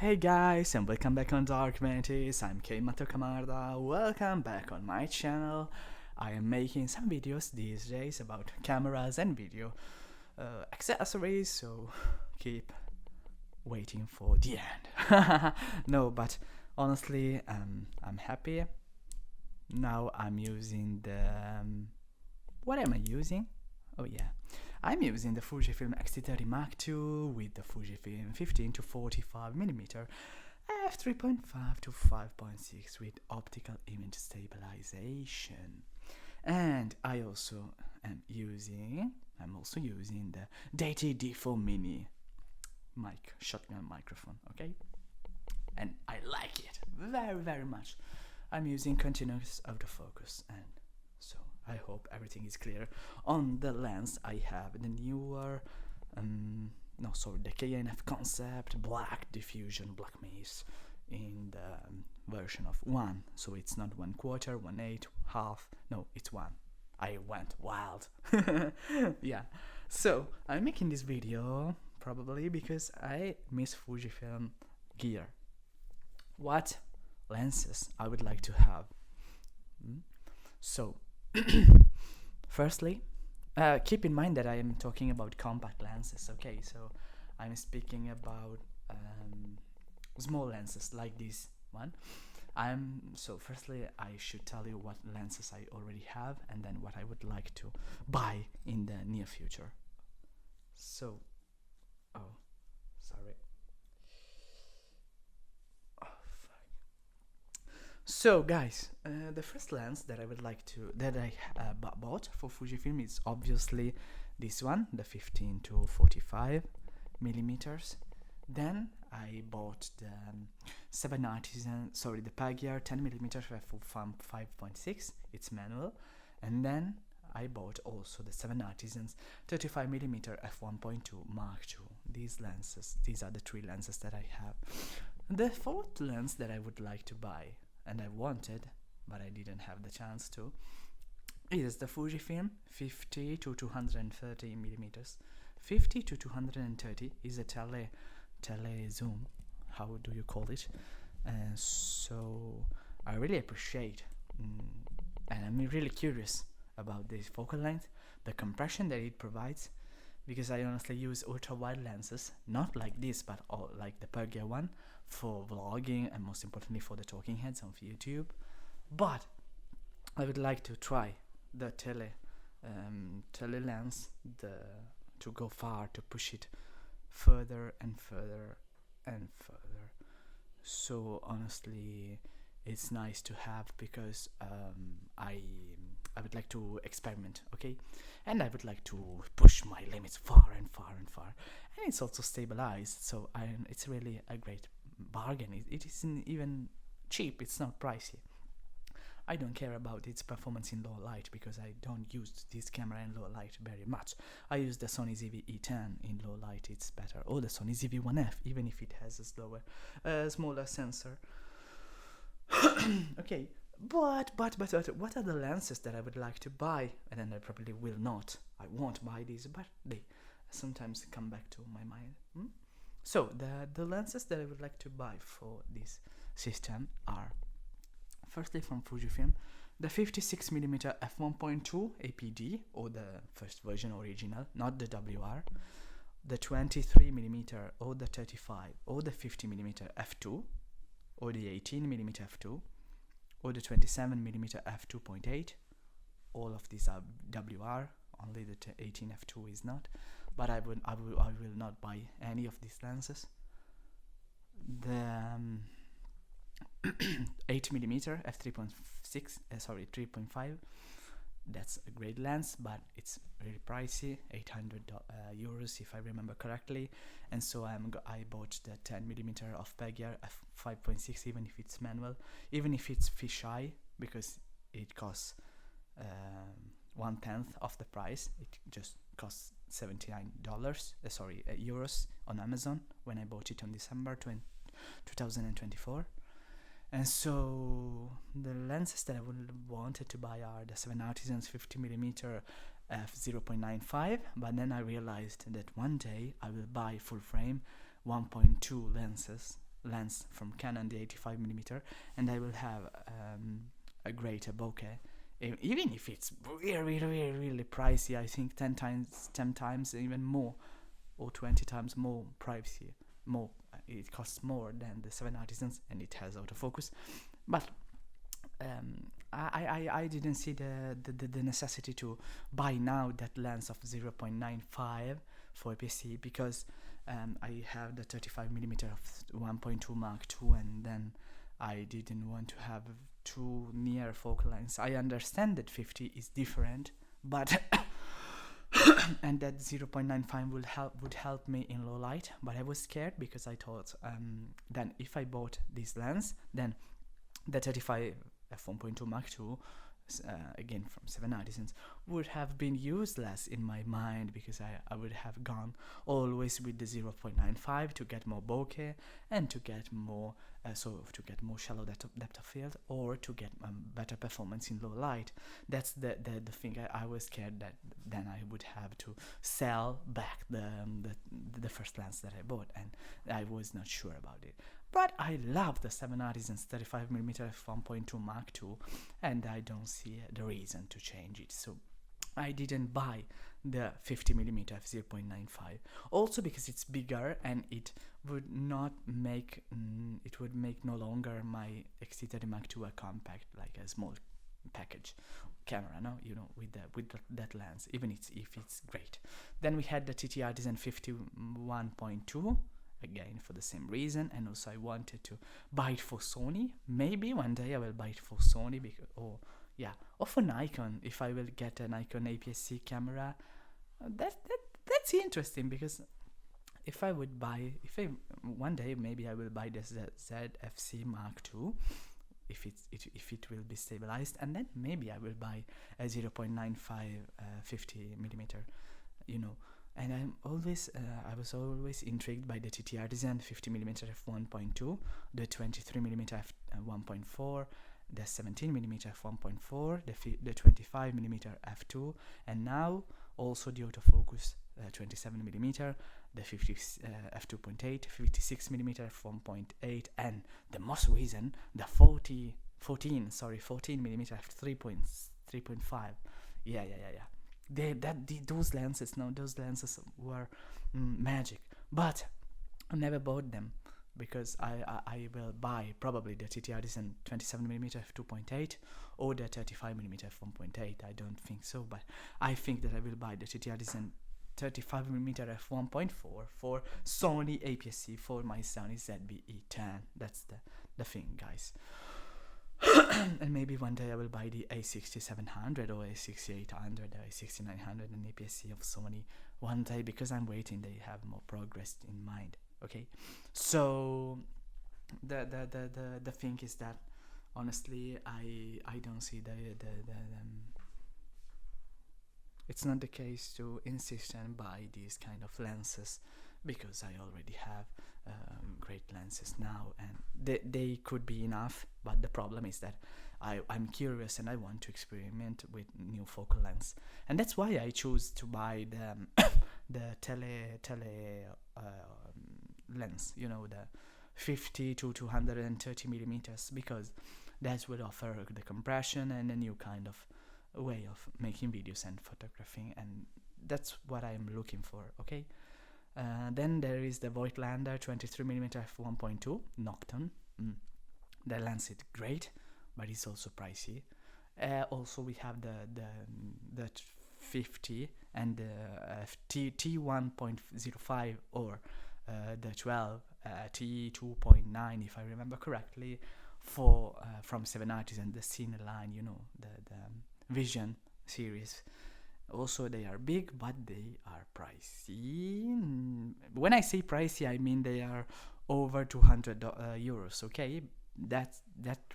Hey guys, and welcome back on Dark Vanities. I'm K Camarda. Welcome back on my channel. I am making some videos these days about cameras and video accessories, so keep waiting for the end. No, but honestly, I'm happy. Now I'm using the... what am I using? Oh yeah, I'm using the Fujifilm X-T30 Mark II with the Fujifilm 15 to 45mm f3.5 to 5.6 with optical image stabilization. And I'm also using the D4 Mini shotgun microphone, okay? And I like it very much. I'm using continuous autofocus, and so I hope everything is clear. On the lens I have the newer the KNF Concept Black Diffusion Black Maze in the version of 1, so it's not 1/4, 1/8, half, no, it's 1. I went wild. Yeah, so I'm making this video probably because I miss Fujifilm gear. What lenses I would like to have? So firstly, keep in mind that I am talking about compact lenses, okay? So I'm speaking about small lenses like this one. So firstly, I should tell you what lenses I already have and then what I would like to buy in the near future. So, oh, sorry. So guys, the first lens that I would like to bought for Fujifilm is obviously this one, the 15 to 45mm. Then I bought the 7Artisan, the Pagya 10mm f5.6, it's manual, and then I bought also the 7Artisans 35mm f1.2 Mark II. These are the three lenses that I have. The fourth lens that I would like to buy, and I wanted, but I didn't have the chance to, is the Fujifilm 50 to 230mm. 50 to 230 is a tele zoom, how do you call it? So I really appreciate, and I'm really curious about this focal length, the compression that it provides, because I honestly use ultra wide lenses, not like this, but like the Pagya one, for vlogging and most importantly for the talking heads on YouTube. But I would like to try the tele lens, to go far, to push it further and further and further. So honestly, it's nice to have, because I would like to experiment, okay? And I would like to push my limits far and far and far. And it's also stabilized, so it's really a great bargain. It isn't even cheap, it's not pricey. I don't care about its performance in low light, because I don't use this camera in low light very much. I use the Sony ZV-E10 in low light, it's better, or the Sony ZV-1F, even if it has a smaller sensor. Okay, but what are the lenses that I would like to buy? And then I probably will not. I won't buy these, but they sometimes come back to my mind. So the lenses that I would like to buy for this system are, firstly from Fujifilm, the 56mm f1.2 APD, or the first version original, not the WR, the 23mm or the 35 or the 50mm f2, or the 18mm f2, or the 27mm f2.8. All of these are WR, only the 18 f2 is not. But I will not buy any of these lenses. The 8mm f3.6, 3.5. That's a great lens, but it's really pricey, 800 euros if I remember correctly. And so I bought the 10mm of Pagya f5.6, even if it's manual, even if it's fisheye, because it costs 1/10 of the price. It just costs $79, euros on Amazon when I bought it on December 2024. And so the lenses that I wanted to buy are the 7Artisans 50mm f0.95, but then I realized that one day I will buy full frame 1.2 lenses, lens from Canon, the 85mm, and I will have a greater bokeh. Even if it's really, really, really pricey, I think 10 times even more, or 20 times more pricey, more. It costs more than the 7Artisans, and it has autofocus. But I didn't see the necessity to buy now that lens of 0.95 for APS-C, because I have the 35mm of 1.2 Mark II, and then I didn't want to have two near focal lengths. I understand that 50 is different, but and that 0.95 would help me in low light. But I was scared, because I thought then if I bought this lens, then the 35 f1.2 Mark II, again from 7Artisans, would have been useless in my mind, because I would have gone always with the 0.95 to get more bokeh and to get more to get more shallow depth of field, or to get better performance in low light. That's the thing. I was scared that then I would have to sell back the first lens that I bought, and I was not sure about it. But I love the 7Artisans 35mm f1.2 Mark II, and I don't see the reason to change it. So I didn't buy the 50mm f0.95. Also because it's bigger, and it would not make it would make no longer my X-T30 Mark II a compact, like a small package camera, no, with that lens, even if it's great. Then we had the TTArtisan 51.2. Again, for the same reason, and also I wanted to buy it for Sony. Maybe one day I will buy it for Sony, or for Nikon, if I will get a Nikon APS-C camera. That's interesting, because one day maybe I will buy the ZFC Mark II, if it will be stabilized, and then maybe I will buy a 0.95 50mm, And I was always intrigued by the TTArtisan 50mm f1.2, the 23mm f1.4, the 17mm f1.4, the 25mm f2, and now also the autofocus 27mm, the f2.8, 56mm f1.8, and the most recent, the 14mm f3.5. Yeah. Those lenses were magic, but I never bought them, because I will buy probably the TTArtisan 27mm f2.8 or the 35mm f1.8. I don't think so, but I think that I will buy the TTArtisan 35mm f1.4 for Sony APS-C, for my Sony ZV-E10. That's the thing, guys. And maybe one day I will buy the A6700 or A6800 or A6900 and APS-C of Sony one day, because I'm waiting. They have more progress in mind. Okay, so the thing is that honestly I don't see the it's not the case to insist and buy these kind of lenses, because I already have great lenses now, and they could be enough. But the problem is that I'm curious and I want to experiment with new focal lengths, and that's why I choose to buy the tele lens, the 50 to 230 millimeters, because that will offer the compression and a new kind of way of making videos and photographing, and that's what I'm looking for. Okay. Then there is the Voigtlander 23mm f1.2 Nocton. The lens is great, but it's also pricey. Also we have the 50 and the T1.05 or the 12 T2.9, if I remember correctly, for from 7Artisans, the Cine line, the Vision series. Also, they are big, but they are pricey. When I say pricey, I mean they are over 200 euros. Okay, that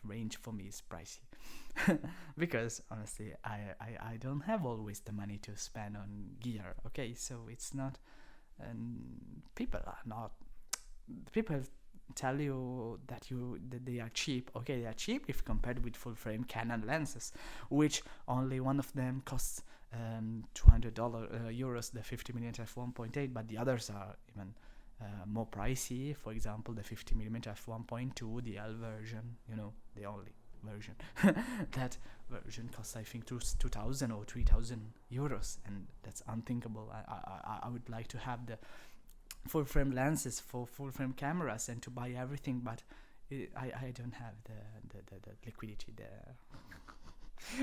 range for me is pricey, because honestly, I don't have always the money to spend on gear. Okay, so it's not. People tell you that they are cheap. Okay, they are cheap if compared with full frame Canon lenses, which only one of them costs $200 euros, the 50mm f1.8, but the others are even more pricey. For example, the 50mm f1.2, the L version, you know, the only version. That version costs, I think, 2,000 or 3,000 euros, and that's unthinkable. I would like to have the full frame lenses for full frame cameras and to buy everything, but I don't have the liquidity there.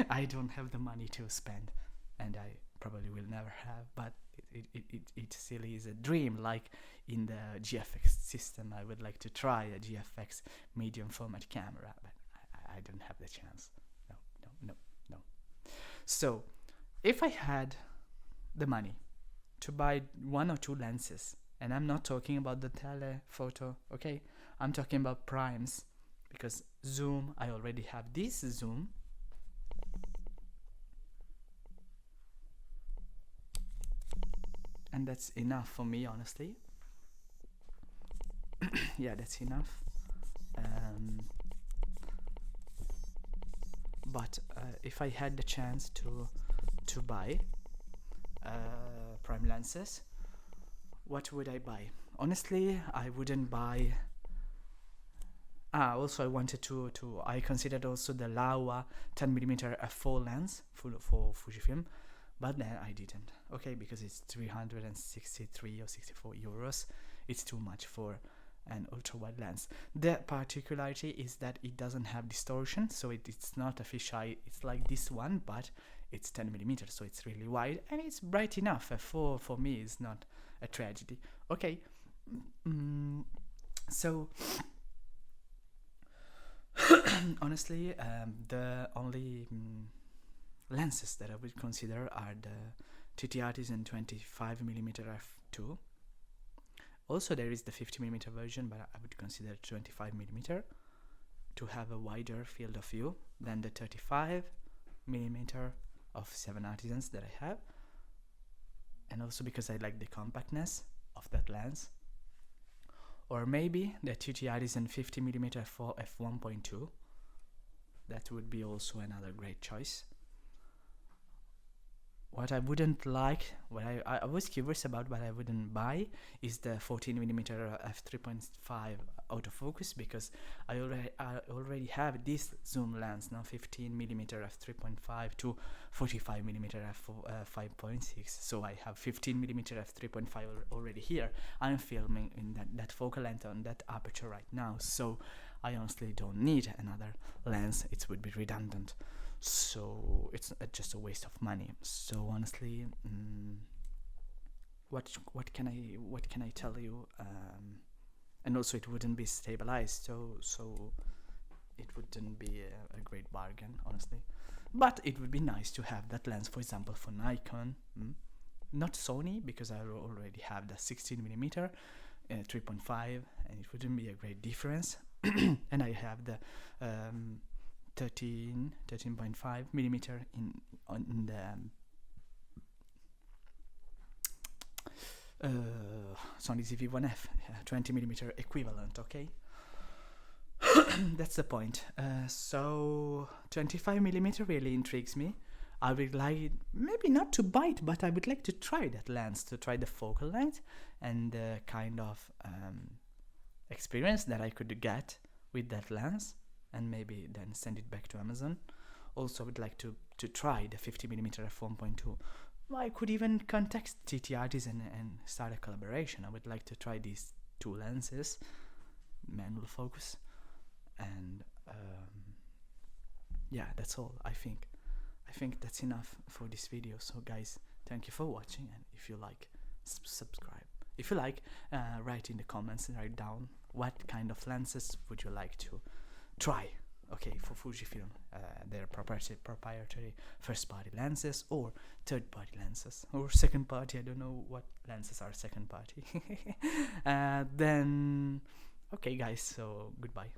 I don't have the money to spend, and I probably will never have, but it still is a dream. Like in the GFX system, I would like to try a GFX medium format camera, but I don't have the chance. No. So if I had the money to buy 1 or 2 lenses, and I'm not talking about the telephoto, okay, I'm talking about primes, because zoom, I already have this zoom, and that's enough for me, honestly. Yeah, that's enough. But if I had the chance to buy prime lenses, what would I buy? Honestly, I wouldn't buy. Also I wanted to I considered also the Laowa 10mm f4 lens for Fujifilm, but then I didn't. Okay, because it's 363 or 64 euros. It's too much for an ultra wide lens. The particularity is that it doesn't have distortion, so it's not a fisheye. It's like this one, but it's 10mm, so it's really wide and it's bright enough. For me, it's not a tragedy. Okay, so honestly, the only lenses that I would consider are the TTArtisan 25mm f2. Also, there is the 50mm version, but I would consider 25mm to have a wider field of view than the 35mm of 7Artisans that I have, and also because I like the compactness of that lens. Or maybe the TTArtisan 50mm f1.2. That would be also another great choice. What I wouldn't like, what I was curious about but I wouldn't buy, is the 14mm f3.5 autofocus, because I already have this zoom lens, now 15mm f3.5 to 45mm f5.6, so I have 15mm f3.5 already here. I'm filming in that focal length on that aperture right now, so I honestly don't need another lens. It would be redundant. So it's just a waste of money. So honestly, what can I tell you? And also it wouldn't be stabilized, so it wouldn't be a great bargain, honestly. But it would be nice to have that lens, for example, for Nikon, not Sony, because I already have the 16mm 3.5, and it wouldn't be a great difference. And I have the 13.5mm in the Sony ZV-1F 20mm equivalent. Okay. That's the point. So 25mm really intrigues me. I would like, maybe not to buy it, but I would like to try that lens, to try the focal length and the kind of experience that I could get with that lens, and maybe then send it back to Amazon. Also, I would like to try the 50mm f1.2. I could even contact TTArtisan and start a collaboration. I would like to try these 2 lenses, manual focus, and yeah, that's all. I think that's enough for this video. So guys, thank you for watching, and if you like, subscribe. If you like, write in the comments and write down what kind of lenses would you like to try, okay, for Fujifilm, their proprietary first-party lenses or third-party lenses or second-party. I don't know what lenses are second-party. Then, okay guys, so goodbye.